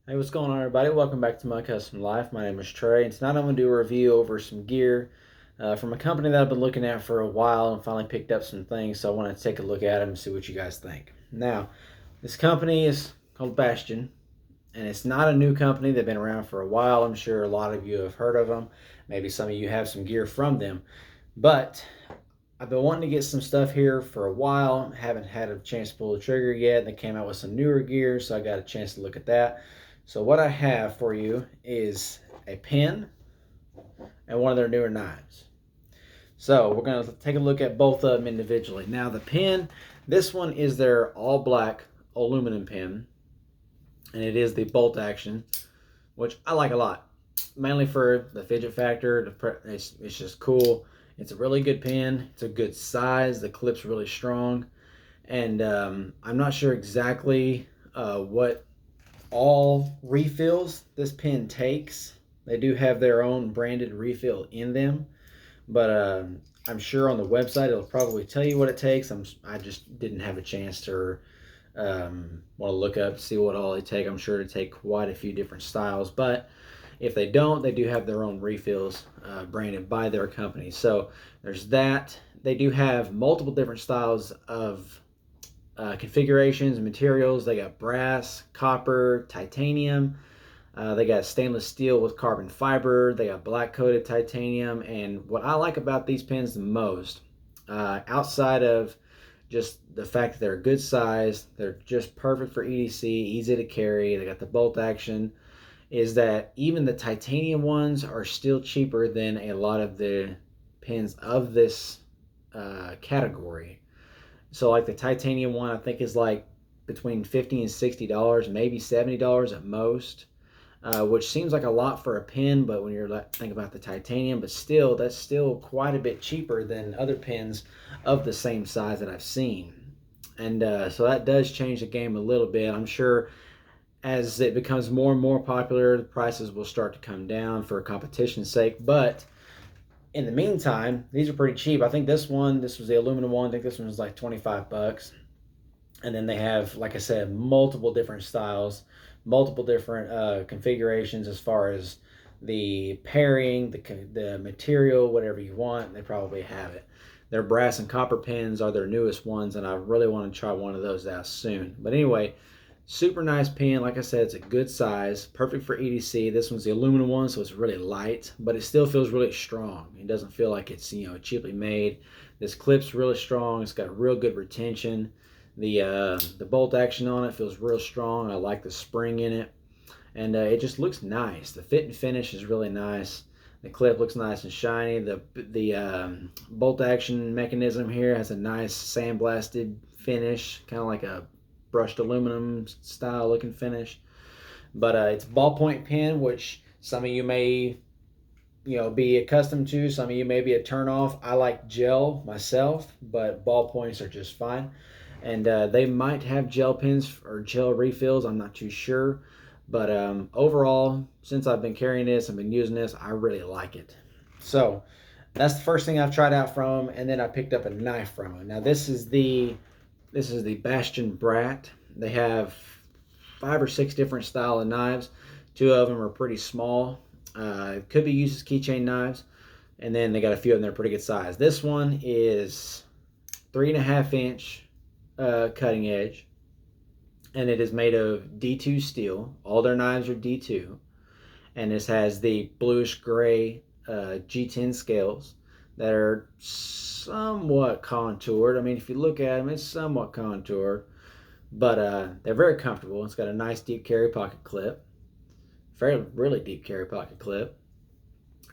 Hey, what's going on, everybody? Welcome back to My Custom Life. My name is Trey, and tonight I'm going to do a review over some gear from a company that I've been looking at for a while and finally picked up some things, so I want to take a look at them and see what you guys think. Now, this company is called Bastion, and it's not a new company. They've been around for a while. I'm sure a lot of you have heard of them. Maybe some of you have some gear from them, but I've been wanting to get some stuff here for a while. Haven't had a chance to pull the trigger yet. They came out with some newer gear, so I got a chance to look at that. So what I have for you is a pen and one of their newer knives. So we're going to take a look at both of them individually. Now the pen, this one is their all black aluminum pen, and it is the bolt action, which I like a lot. Mainly for the fidget factor, it's just cool. It's a really good pen. It's a good size. The clip's really strong. And I'm not sure exactly what all refills this pen takes. They do have their own branded refill in them, but I'm sure on the website it'll probably tell you what it takes. I just didn't have a chance to want to look up to see what all they take. I'm sure to take quite a few different styles, but if they don't, they do have their own refills branded by their company. So there's that. They do have multiple different styles of configurations and materials. They got brass, copper, titanium. They got stainless steel with carbon fiber. They got black coated titanium. And what I like about these pens the most, outside of just the fact that they're a good size, they're just perfect for EDC, easy to carry, they got the bolt action, is that even the titanium ones are still cheaper than a lot of the pens of this category. So like the titanium one, I think is like between $50 and $60, maybe $70 at most, which seems like a lot for a pen. But when you're thinking about the titanium, but still, that's still quite a bit cheaper than other pens of the same size that I've seen. And so that does change the game a little bit. I'm sure as it becomes more and more popular, the prices will start to come down for competition's sake. But in the meantime, these are pretty cheap. I think this was the aluminum one. I think this one was like 25 bucks. And then they have, like I said, multiple different styles, multiple different configurations as far as the pairing, the material, whatever you want. They probably have it. Their brass and copper pens are their newest ones, and I really want to try one of those out soon. But anyway, super nice pen. Like I said, it's a good size, perfect for EDC. This one's the aluminum one, so it's really light, but it still feels really strong. It doesn't feel like it's cheaply made. This clip's really strong. It's got real good retention. The bolt action on it feels real strong. I like the spring in it, and it just looks nice. The fit and finish is really nice. The clip looks nice and shiny. The bolt action mechanism here has a nice sandblasted finish, kind of like a brushed aluminum style looking finish. But it's a ballpoint pen, which some of you may be accustomed to. Some of you may be a turn off. I like gel myself, but ballpoints are just fine. And they might have gel pens or gel refills. I'm not too sure. But overall, since I've been carrying this and been using this, I really like it. So that's the first thing I've tried out from them. And then I picked up a knife from them. Now this is the Bastion Brat. They have 5 or 6 different style of knives. 2 of them are pretty small. Could be used as keychain knives. And then they got a few of them that are pretty good size. This one is 3.5-inch cutting edge, and it is made of D2 steel. All their knives are D2, and this has the bluish gray G10 scales that are somewhat contoured. I mean, if you look at them, it's somewhat contoured, but they're very comfortable. It's got a nice deep carry pocket clip, really deep carry pocket clip,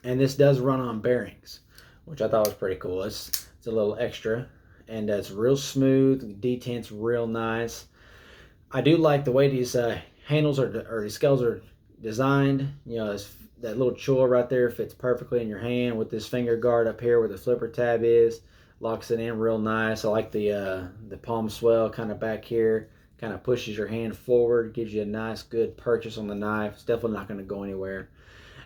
and this does run on bearings, which I thought was pretty cool. It's a little extra, and it's real smooth. The detent's real nice. I do like the way these handles or these scales are designed. That little choil right there fits perfectly in your hand with this finger guard up here where the flipper tab is. Locks it in real nice. I like the palm swell kind of back here. Kind of pushes your hand forward, gives you a nice good purchase on the knife. It's definitely not going to go anywhere.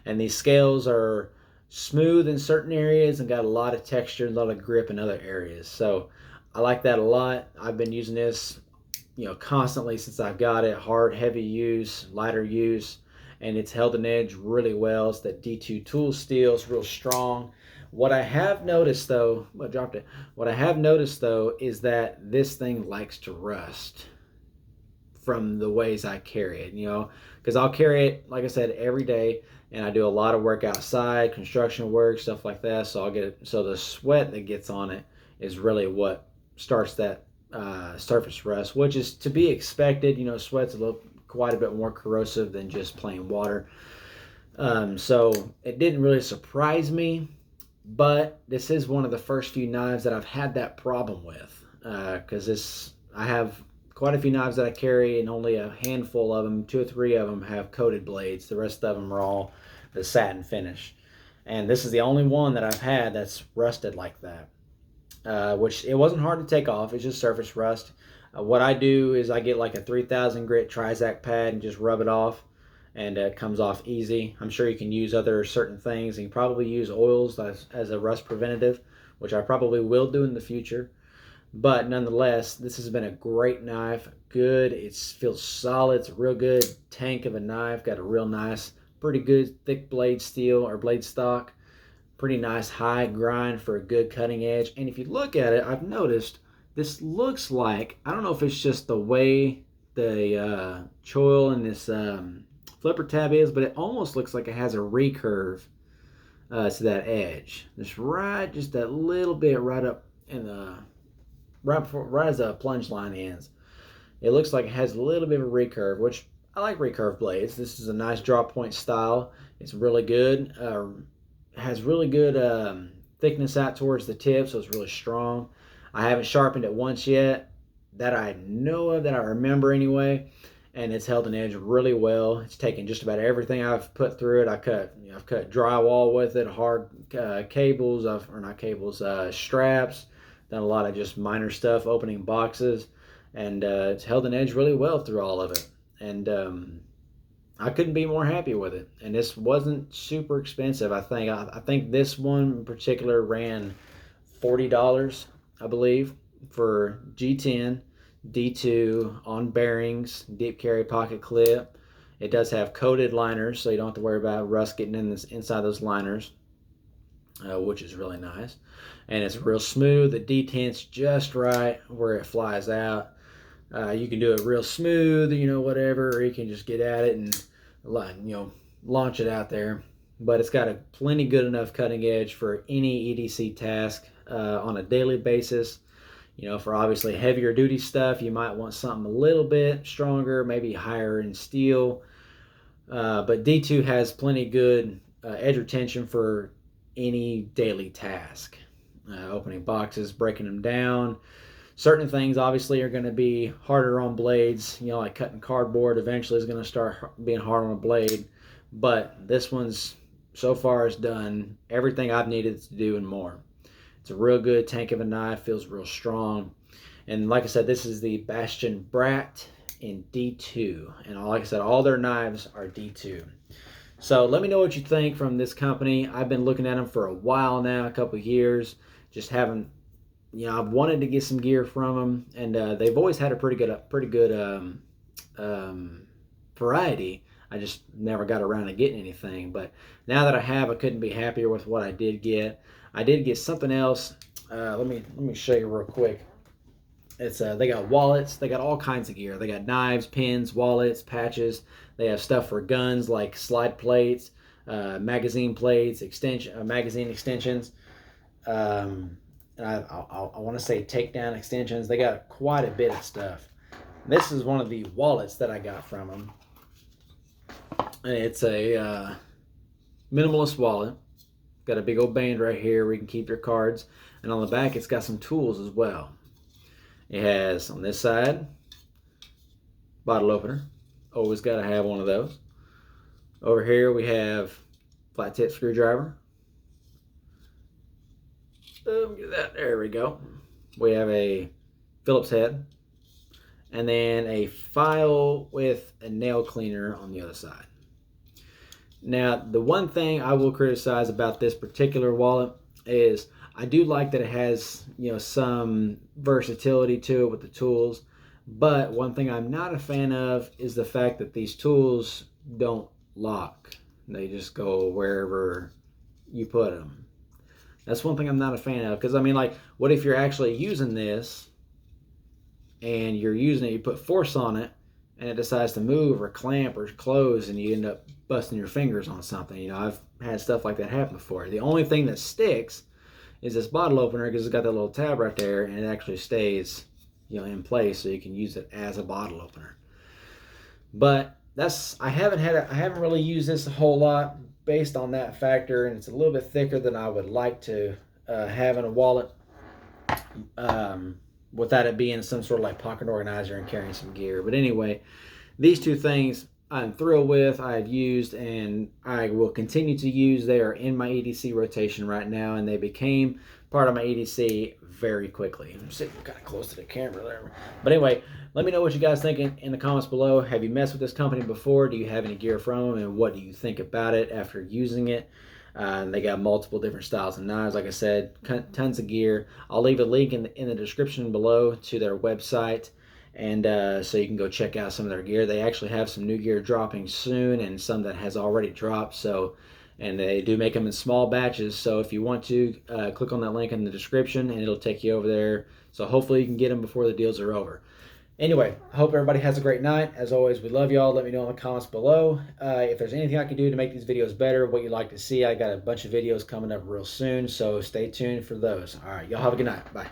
And these scales are smooth in certain areas and got a lot of texture and a lot of grip in other areas. So I like that a lot. I've been using this constantly since I've got it. Hard, heavy use, lighter use, and it's held an edge really well. It's that D2 tool steel. It's real strong. What I have noticed though, I dropped it. What I have noticed though is that this thing likes to rust from the ways I carry it, because I'll carry it, like I said, every day, and I do a lot of work outside, construction work, stuff like that. So I'll get it. So the sweat that gets on it is really what starts that surface rust, which is to be expected. Sweat's quite a bit more corrosive than just plain water. So it didn't really surprise me, but this is one of the first few knives that I've had that problem with, because I have quite a few knives that I carry, and only a handful of them, 2 or 3 of them, have coated blades. The rest of them are all the satin finish. And this is the only one that I've had that's rusted like that, which it wasn't hard to take off. It's just surface rust. What I do is I get like a 3000 grit Trizac pad and just rub it off, and it comes off easy. I'm sure you can use other certain things, and you probably use oils as a rust preventative, which I probably will do in the future. But nonetheless, this has been a great knife. Good. It feels solid. It's a real good tank of a knife. Got a real nice, pretty good thick blade steel or blade stock. Pretty nice high grind for a good cutting edge. And if you look at it, I've noticed this looks like, I don't know if it's just the way the choil in this flipper tab is, but it almost looks like it has a recurve to that edge. Just that little bit right up in the right as the plunge line ends. It looks like it has a little bit of a recurve, which I like recurve blades. This is a nice draw point style. It's really good. Has really good thickness out towards the tip, so it's really strong. I haven't sharpened it once yet that I know of, that I remember anyway, and it's held an edge really well. It's taken just about everything I've put through it. I've cut drywall with it, hard cables, straps. Done a lot of just minor stuff, opening boxes, and it's held an edge really well through all of it. And I couldn't be more happy with it. And this wasn't super expensive. I think this one in particular ran $40, I believe, for G10, D2 on bearings, deep carry pocket clip. It does have coated liners, so you don't have to worry about rust getting inside those liners, which is really nice. And it's real smooth. The detent's just right where it flies out. You can do it real smooth, whatever, or you can just get at it and launch it out there. But it's got a plenty good enough cutting edge for any EDC task on a daily basis. For obviously heavier duty stuff, you might want something a little bit stronger, maybe higher in steel. But D2 has plenty good edge retention for any daily task. Opening boxes, breaking them down. Certain things obviously are going to be harder on blades, like cutting cardboard eventually is going to start being hard on a blade. But this one's so far has done everything I've needed to do and more. It's a real good tank of a knife, feels real strong. And like I said, this is the Bastion Brat in D2. And like I said, all their knives are D2. So let me know what you think from this company. I've been looking at them for a while now, a couple of years. Just haven't, I've wanted to get some gear from them, and they've always had a pretty good variety. I just never got around to getting anything. But now that I have, I couldn't be happier with what I did get. I did get something else. Let me show you real quick. It's they got wallets. They got all kinds of gear. They got knives, pins, wallets, patches. They have stuff for guns like slide plates, magazine plates, magazine extensions. And I want to say takedown extensions. They got quite a bit of stuff. This is one of the wallets that I got from them. And it's a minimalist wallet. Got a big old band right here where you can keep your cards. And on the back, it's got some tools as well. It has, on this side, bottle opener. Always got to have one of those. Over here, we have flat tip screwdriver. Get that. There we go. We have a Phillips head. And then a file with a nail cleaner on the other side. Now, the one thing I will criticize about this particular wallet is I do like that it has, some versatility to it with the tools, But one thing I'm not a fan of is the fact that these tools don't lock. They just go wherever you put them. That's one thing I'm not a fan of, because I mean, like, what if you're actually using this and you're using it, you put force on it, and it decides to move or clamp or close, and you end up busting your fingers on something. You know, I've had stuff like that happen before. The only thing that sticks is this bottle opener, because it's got that little tab right there, and it actually stays, you know, in place, so you can use it as a bottle opener. But I haven't really used this a whole lot based on that factor, and it's a little bit thicker than I would like to have in a wallet. Without it being some sort of like pocket organizer and carrying some gear. But anyway, these two things I'm thrilled with, I've used, and I will continue to use. They are in my E.D.C rotation right now, and they became part of my E.D.C very quickly. I'm sitting kind of close to the camera there. But anyway, let me know what you guys think in the comments below. Have you messed with this company before? Do you have any gear from them? And what do you think about it after using it? They got multiple different styles of knives. Like I said, tons of gear. I'll leave a link in the description below to their website, and so you can go check out some of their gear. They actually have some new gear dropping soon, and some that has already dropped. So, and they do make them in small batches. So if you want to, click on that link in the description, and it'll take you over there. So hopefully you can get them before the deals are over. Anyway, I hope everybody has a great night. As always, we love y'all. Let me know in the comments below if there's anything I can do to make these videos better, what you'd like to see. I got a bunch of videos coming up real soon, so stay tuned for those. All right, y'all have a good night. Bye.